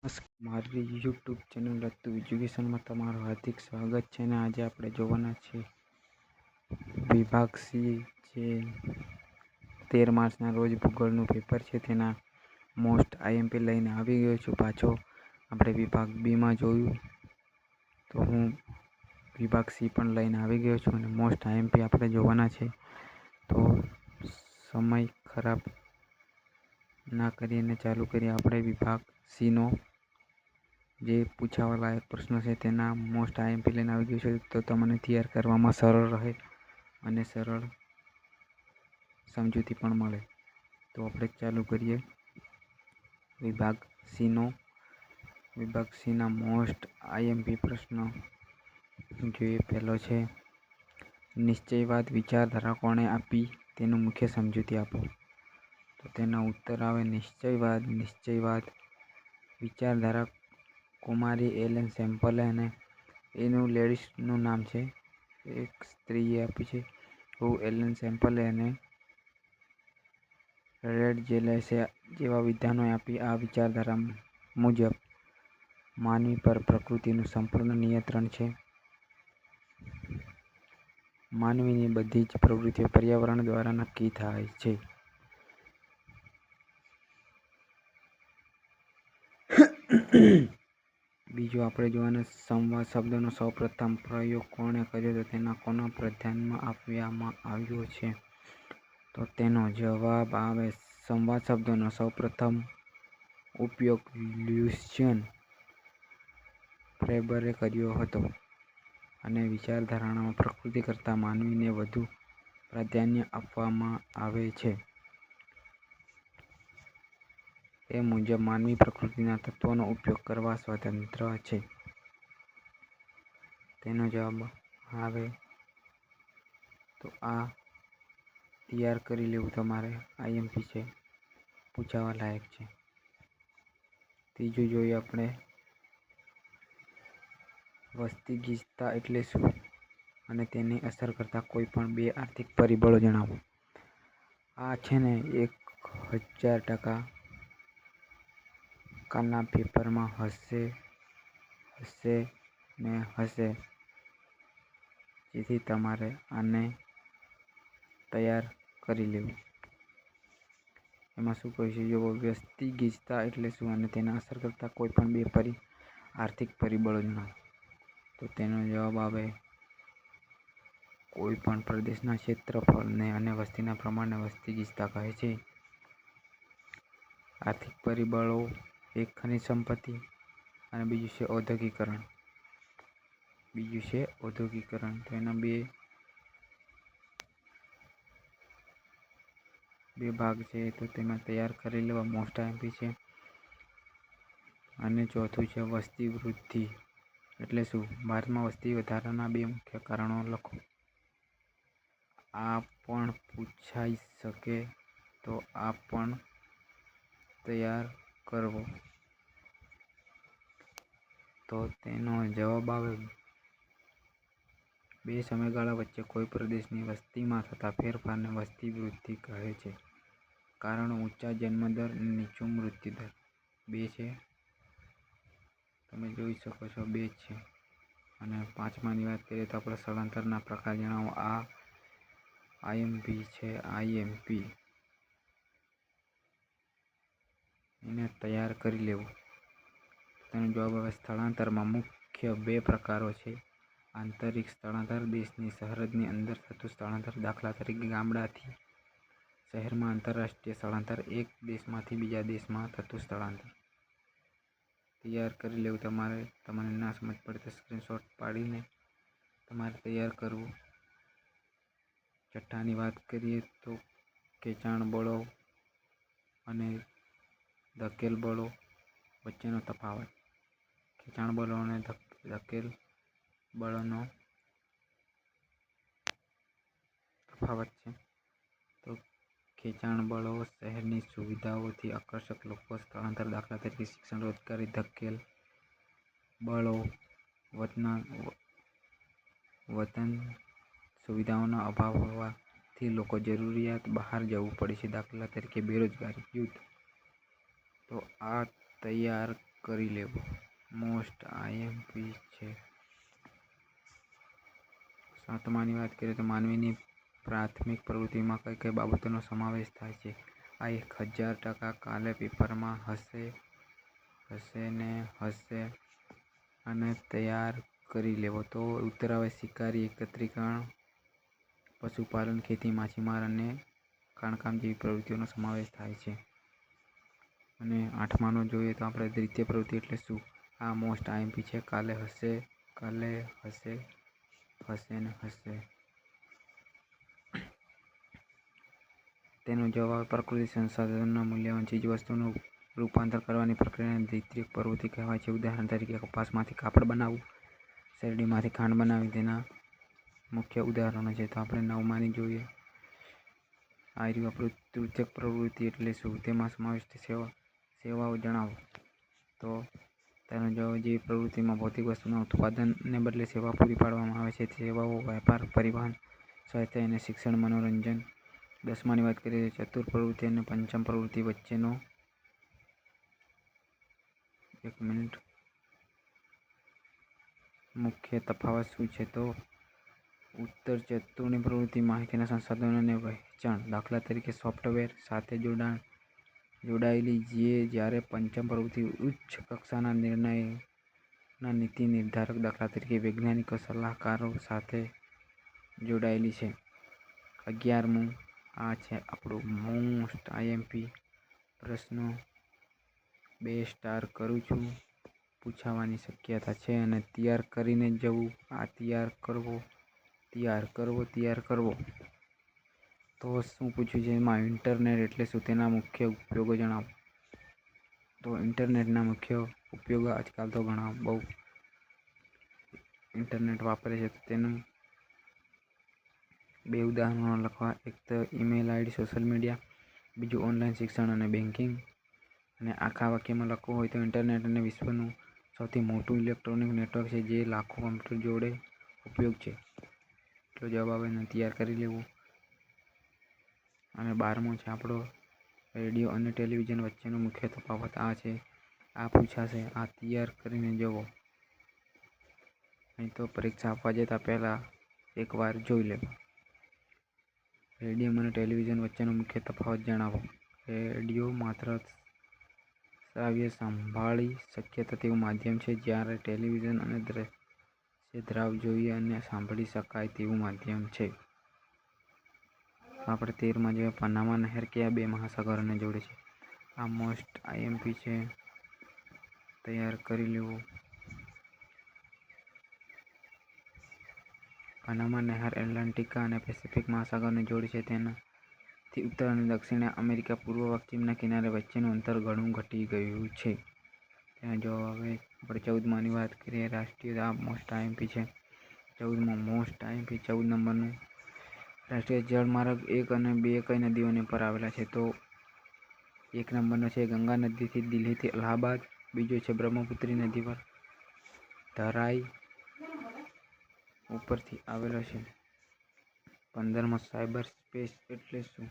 મારી YouTube channel લત્તુ એજ્યુકેશનમાં તમારું હાર્દિક સ્વાગત છે. અને આજે આપણે જોવાના છે વિભાગ સી જે 13 માર્ચના રોજ ભૂગોળનું પેપર છે તેના મોસ્ટ આઈએમપી લઈને આવી ગયો છું. પાછો આપણે વિભાગ બીમાં જોયું તો હું વિભાગ સી પણ લઈને આવી ગયો છું અને મોસ્ટ આઈએમપી આપણે જોવાના છે. તો સમય ખરાબ ના કરીને ચાલુ કરીએ. આપણે વિભાગ સીનો જે પૂછાવા લાયક પ્રશ્નો છે તેના મોસ્ટ આઈએમપી લઈને આવી ગયું છે, તો તમને તૈયાર કરવામાં સરળ રહે અને સરળ સમજૂતી પણ મળે. તો આપણે ચાલુ કરીએ વિભાગ સીનો. વિભાગ સીના મોસ્ટ આઈએમપી પ્રશ્નો જોઈએ. પહેલો છે, નિશ્ચયવાદ વિચારધારા કોણે આપી? તેનું મુખ્ય સમજૂતી આપો. તો તેના ઉત્તર આવે નિશ્ચયવાદ. નિશ્ચયવાદ વિચારધારા કુમારી એલેન સેમ્પલે અને એનું લેડીસનું નામ છે, એક સ્ત્રીએ આપી છે, એલેન સેમ્પલે અને રેડ જેલેસે જેવા વિદ્વાનોએ આપી. આ વિચારધારા મુજબ માનવી પર પ્રકૃતિનું સંપૂર્ણ નિયંત્રણ છે. માનવીની બધી જ પ્રવૃત્તિઓ પર્યાવરણ દ્વારા નક્કી થાય છે. બીજું આપણે જોવાના સંવાદ શબ્દનો સૌપ્રથમ પ્રયોગ કોણે કર્યો તો તેના કોના પ્રાધાન્યમાં આપવામાં આવ્યો છે? તો તેનો જવાબ આવે સંવાદ શબ્દનો સૌપ્રથમ ઉપયોગ લ્યુશિયન ફેબરે કર્યો હતો અને વિચારધારામાં પ્રકૃતિ કરતાં માનવીને વધુ પ્રાધાન્ય આપવામાં આવે છે. એ મુજબ માનવી પ્રકૃતિના તત્વોનો ઉપયોગ કરવા સ્વતંત્ર છે. તેનો જવાબ આવે તો આ તૈયાર કરી લેવું તમારે. આઈએમપી છે, પૂછાવા લાયક છે. ત્રીજું જોઈએ આપણે વસ્તી ગીચતા એટલે શું અને તેને અસર કરતા કોઈ પણ બે આર્થિક પરિબળો જણાવો. આ છે ને 1000% કાલના પેપરમાં હશે ને હશે, જેથી તમારે આને તૈયાર કરી લેવું. એમાં શું કહ્યું છે? જો વસ્તી ગીચતા એટલે શું અને તેને અસર કરતા કોઈ પણ બે આર્થિક પરિબળો જણાવો. તો તેનો જવાબ આવે કોઈ પણ પ્રદેશના ક્ષેત્રફળને અને વસ્તીના પ્રમાણને વસ્તી ગીચતા કહે છે. આર્થિક પરિબળો એક ખનિજ સંપત્તિ અને બીજું છે ઔદ્યોગિકરણ. તો એના બે ભાગ છે, તો તેમાં તૈયાર કરી લેવા. મોસ્ટ આઈએમપી છે. અને ચોથું છે વસ્તી વૃદ્ધિ એટલે શું? ભારતમાં વસ્તી વધારાના બે મુખ્ય કારણો લખો. આ પણ પૂછાઈ શકે, તો આ પણ તૈયાર કરવો. તો તેનો જવાબ આવે બે સમયગાળા વચ્ચે કોઈ પ્રદેશની વસ્તીમાં થતા ફેરફારને વસ્તી વૃદ્ધિ કહે છે. કારણો ઊંચા જન્મદર અને નીચો મૃત્યુદર. બે છે, તમે જોઈ શકો છો, બે જ છે. અને પાંચમાની વાત કરીએ તો આપણે સ્થળાંતરના પ્રકાર જણાવો. આ આઈએમપી છે. આઈએમપી એને તૈયાર કરી લેવું. તેનો જવાબ આવે સ્થળાંતરમાં મુખ્ય બે પ્રકારો છે. આંતરિક સ્થળાંતર દેશની સરહદની અંદર થતું સ્થળાંતર, દાખલા તરીકે ગામડાથી શહેરમાં. આંતરરાષ્ટ્રીય સ્થળાંતર એક દેશમાંથી બીજા દેશમાં થતું સ્થળાંતર. તૈયાર કરી લેવું તમારે. તમને ના સમજ પડે તો સ્ક્રીનશોટ પાડીને તમારે તૈયાર કરવું. છઠ્ઠાની વાત કરીએ તો ખેંચાણ બળો અને ધકેલ બળો વચ્ચેનો તફાવત. ખેંચાણ બળો અને ધકેલ બળનો તફાવત છે. તો ખેંચાણ બળો શહેરની સુવિધાઓથી આકર્ષક લોકો સ્થળાંતર, દાખલા તરીકે શિક્ષણ, રોજગારી. ધકેલ બળો વતન સુવિધાઓના અભાવ હોવાથી લોકો જરૂરિયાત બહાર જવું પડે છે, દાખલા તરીકે બેરોજગારી, યુદ્ધ. તો આ તૈયાર કરી લેવો મોસ્ટ આઈએમપી છે. 7માની વાત કરીએ તો માનવીની પ્રાથમિક પ્રવૃત્તિમાં કઈ કઈ બાબતોનો સમાવેશ થાય છે? આ 1000% કાલે પેપરમાં હશે અને તૈયાર કરી લેવો. તો ઉત્તર આવે શિકારી, એકત્રીકરણ, પશુપાલન, ખેતી, માછીમાર અને ખાણકામ જેવી પ્રવૃત્તિઓનો સમાવેશ થાય છે. અને 8માનો જોઈએ તો આપણે દ્વિતીય પ્રવૃત્તિ એટલે શું? આ મોસ્ટ આઈએમપી છે. કાલે હશે ને હશે. તેનો જવાબ આવે પ્રકૃતિ સંસાધનોના મૂલ્યવાન ચીજવસ્તુઓનું રૂપાંતર કરવાની પ્રક્રિયાને દ્વિતીયક પ્રવૃત્તિ કહેવાય છે. ઉદાહરણ તરીકે કપાસમાંથી કાપડ બનાવવું, શેરડીમાંથી ખાંડ બનાવવી તેના મુખ્ય ઉદાહરણો છે. તો આપણે 9માની જોઈએ. આ રહ્યું આપણું તૃતીયક પ્રવૃત્તિ એટલે શું? તેમાં સમાવિષ્ટ સેવાઓ જણાવો. તો તેનો જવાબ જેવી પ્રવૃત્તિમાં ભૌતિક વસ્તુના ઉત્પાદનને બદલે સેવા પૂરી પાડવામાં આવે છે. સેવાઓ, વેપાર, પરિવહન, સ્વાસ્થ્ય અને શિક્ષણ, મનોરંજન. 10માની વાત કરીએ તો ચતુર્થ પ્રવૃત્તિ અને પંચમ પ્રવૃત્તિ વચ્ચેનો મુખ્ય તફાવત શું છે? તો ઉત્તર ચતુર્ની પ્રવૃત્તિ માહિતીના સંસાધનોને વહેંચણ, દાખલા તરીકે સોફ્ટવેર સાથે જોડાયેલી જ્યારે પંચમ પ્રવૃત્તિ ઉચ્ચ કક્ષાના નિર્ણયના નીતિ નિર્ધારક, દાખલા તરીકે વૈજ્ઞાનિકો, સલાહકારો સાથે જોડાયેલી છે. 11મું આ છે આપણું મોસ્ટ આઈએમપી પ્રશ્નો 2 સ્ટાર કરું છું પૂછાવાની શક્યતા છે. અને તૈયાર કરીને જવું. આ તૈયાર કરવો. તો શું પૂછ્યું છે એમાં? ઇન્ટરનેટ એટલે શું? તેના મુખ્ય ઉપયોગો જણાવો. તો ઇન્ટરનેટના મુખ્ય ઉપયોગો આજકાલ તો ઘણા બહુ ઇન્ટરનેટ વાપરે છે. તેનું 2 ઉદાહરણો લખવા. એક તો ઈમેલ આઈડી, સોશિયલ મીડિયા. બીજું ઓનલાઈન શિક્ષણ અને બેન્કિંગ. અને આખા વાક્યમાં લખવું હોય તો ઇન્ટરનેટ અને વિશ્વનું સૌથી મોટું ઇલેક્ટ્રોનિક નેટવર્ક છે જે લાખો કમ્પ્યુટર જોડે ઉપયોગ છે. એટલો જવાબ આવે ને તૈયાર કરી લેવું. અને 12મો છે આપણો રેડિયો અને ટેલિવિઝન વચ્ચેનો મુખ્ય તફાવત. આ છે આ પૂછાશે. આ તૈયાર કરીને જવો. નહીં તો પરીક્ષા આપવા જતા પહેલા એકવાર જોઈ લેવા. રેડિયો અને ટેલિવિઝન વચ્ચેનો મુખ્ય તફાવત જણાવો. રેડિયો માત્ર શ્રાવ્ય સાંભળી શક્ય તેવું માધ્યમ છે, જ્યારે ટેલિવિઝન અને દ્રશ્ય દ્રાવ જોઈ અને સાંભળી શકાય તેવું માધ્યમ છે. આપણે 13માં જોઈએ. પનામા નહેર કયા 2 મહાસાગરોને જોડે છે? આ મોસ્ટ આઈએમપી છે. તૈયાર કરી લેવું. પનામા નહેર એટલાન્ટિક અને પેસિફિક મહાસાગરોને જોડે છે. તેનાથી ઉત્તર અને દક્ષિણ અમેરિકા, પૂર્વ-પશ્ચિમના કિનારે વચ્ચેનું અંતર ઘણું ઘટી ગયું છે. તેનો જવાબ હવે આપણે 14માની વાત કરીએ. રાષ્ટ્રીય આ મોસ્ટ આઈએમપી છે. 14મો મોસ્ટ આઈએમપી 14 નંબરનું રાષ્ટ્રીય જળમાર્ગ 1 અને 2 કઈ નદીઓની પર આવેલા છે? તો 1 નંબરનો છે ગંગા નદીથી દિલ્હીથી અલ્હાબાદ. બીજો છે બ્રહ્મપુત્રી નદી પર ધરાઈ ઉપરથી આવેલો છે. 15મો સાયબર સ્પેસ એટલે શું?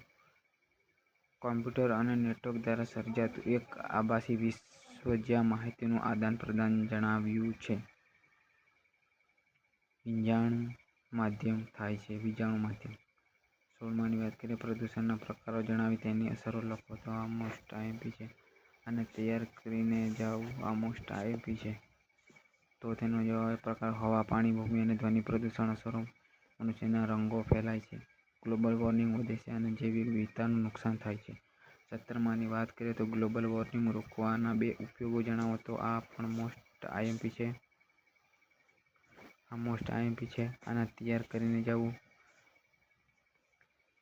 કોમ્પ્યુટર અને નેટવર્ક દ્વારા સર્જાતું એક આભાસી વિશ્વ જ્યાં માહિતીનું આદાન પ્રદાન જણાવ્યું છે. વીજાણુ માધ્યમ થાય છે. 16માની વાત કરીએ. પ્રદૂષણના પ્રકારો જણાવી તેની અસરો લખો. તો આ મોસ્ટ આઈએમપી છે. અને તૈયાર કરીને જાઓ. આ મોસ્ટ આઈએમપી છે. તો તેનો જવાબ પ્રકાર હવા, પાણી, ભૂમિ અને ધ્વનિ પ્રદૂષણ અસરો. મનુષ્યના રંગો ફેલાય છે. ગ્લોબલ વોર્મિંગ વધે છે અને જૈવિક વિવિધતાનું નુકસાન થાય છે. 17માની વાત કરીએ તો ગ્લોબલ વોર્મિંગ રોકવાના 2 ઉપાયો જણાવો. તો આ પણ મોસ્ટ આઈએમપી છે. આ મોસ્ટ આઈએમપી છે. આના તૈયાર કરીને જવું.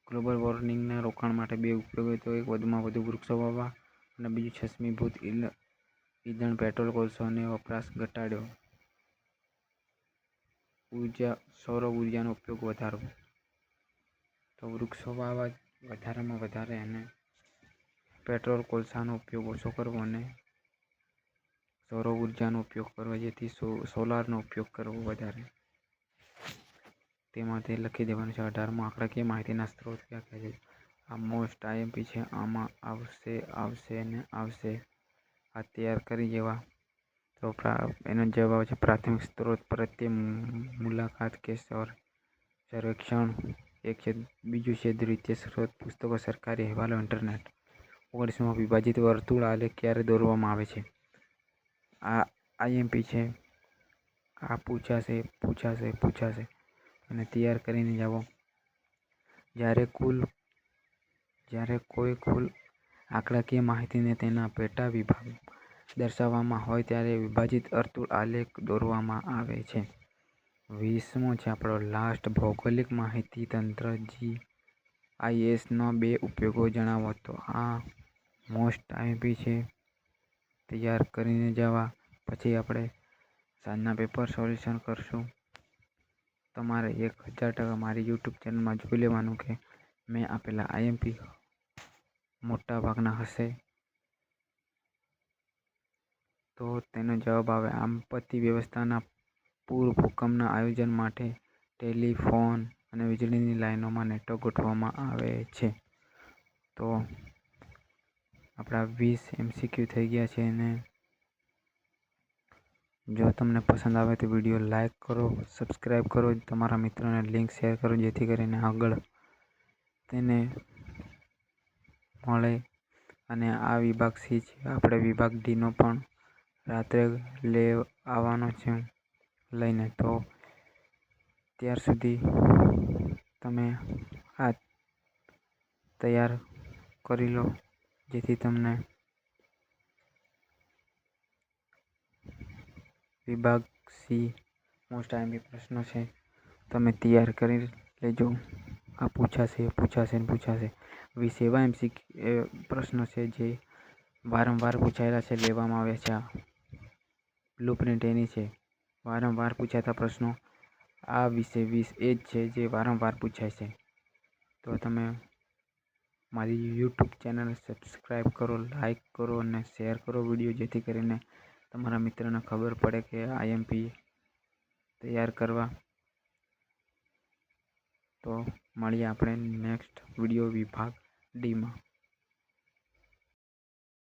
ગ્લોબલ વોર્મિંગના રોકાણ માટે 2 ઉપાયો તો એક વધુમાં વધુ વૃક્ષો વાવવા અને બીજું છસમીભૂત ઈંધણ પેટ્રોલ કોલસાનો વપરાશ ઘટાડ્યો. સૌર ઉર્જાનો ઉપયોગ વધારવો. તો વૃક્ષો વાવવા વધારેમાં વધારે અને પેટ્રોલ કોલસાનો ઉપયોગ ઓછો કરવો અને સૌર ઉર્જાનો ઉપયોગ કરવો, જેથી સોલારનો ઉપયોગ કરવો વધારે. તેમાં તે લખી દેવાનું છે. 18મો આંકડાકીય માહિતીના સ્ત્રોત કયા કહે છે? આ મોસ્ટ આઈએમપી છે. આમાં આવશે ને આવશે. આ તૈયાર કરી જેવા. તો એનો જવાબ આવે છે પ્રાથમિક સ્ત્રોત પ્રત્યે મુલાકાત કે સર્વેક્ષણ. બીજું છે દ્વિતીય સ્ત્રોત પુસ્તકો, સરકારી અહેવાલો, ઇન્ટરનેટ. 19માં વિભાજિત વર્તુળ આલેખ ક્યારે દોરવામાં આવે છે? આ આઈએમપી છે. આ પૂછાશે અને તૈયાર કરીને જાઓ. જ્યારે કોઈ કુલ આંકડાકીય માહિતીને તેના પેટા વિભાગ દર્શાવવામાં હોય ત્યારે વિભાજિત વર્તુળ આલેખ દોરવામાં આવે છે. 20મો છે આપણો લાસ્ટ, ભૌગોલિક માહિતી તંત્ર GISના 2 ઉપયોગો જણાવો. તો આ મોસ્ટ આઈએમપી છે. તૈયાર કરીને જવા. પછી આપણે સાંજના પેપર સોલ્યુશન કરશું. તમારે 1000% મારી યુટ્યુબ ચેનલમાં જોઈ લેવાનું કે મેં આપેલા આઈએમપી મોટા ભાગના હશે. તો તેનો જવાબ આવે આપત્તિ વ્યવસ્થાના પૂર ભૂકંપના આયોજન માટે ટેલિફોન અને વીજળીની લાઇનોમાં નેટવર્ક ગોઠવવામાં આવે છે. તો આપણા 20 MCQ થઈ ગયા છે. અને જો તમને પસંદ આવે તો વિડીયો લાઈક કરો, સબસ્ક્રાઈબ કરો, તમારા મિત્રોને લિંક શેર કરો જેથી કરીને આગળ તેને મળે. અને આ વિભાગ સી છે. આપણે વિભાગ ડીનો પણ રાત્રે આવવાનો છે લઈને. તો ત્યાર સુધી તમે આ તૈયાર કરી લો જેથી તમને વિભાગ સી મોસ્ટ આઈએમપી પ્રશ્નો છે તમે તૈયાર કરી લેજો. આ પૂછાશે. 20 એવા પ્રશ્નો છે જે વારંવાર પૂછાયેલા છે, લેવામાં આવ્યા છે. આ બ્લુપ્રિન્ટ એની છે. વારંવાર પૂછાતા પ્રશ્નો આ 20 એ જ છે જે વારંવાર પૂછાય છે. તો તમે મારી યુટ્યુબ ચેનલ સબસ્ક્રાઈબ કરો, લાઈક કરો અને શેર કરો વિડીયો જેથી કરીને તમારા મિત્રોને ખબર પડે કે આઈએમપી તૈયાર કરવા. તો મળીએ આપણે નેક્સ્ટ વિડીયો વિભાગ ડીમાં.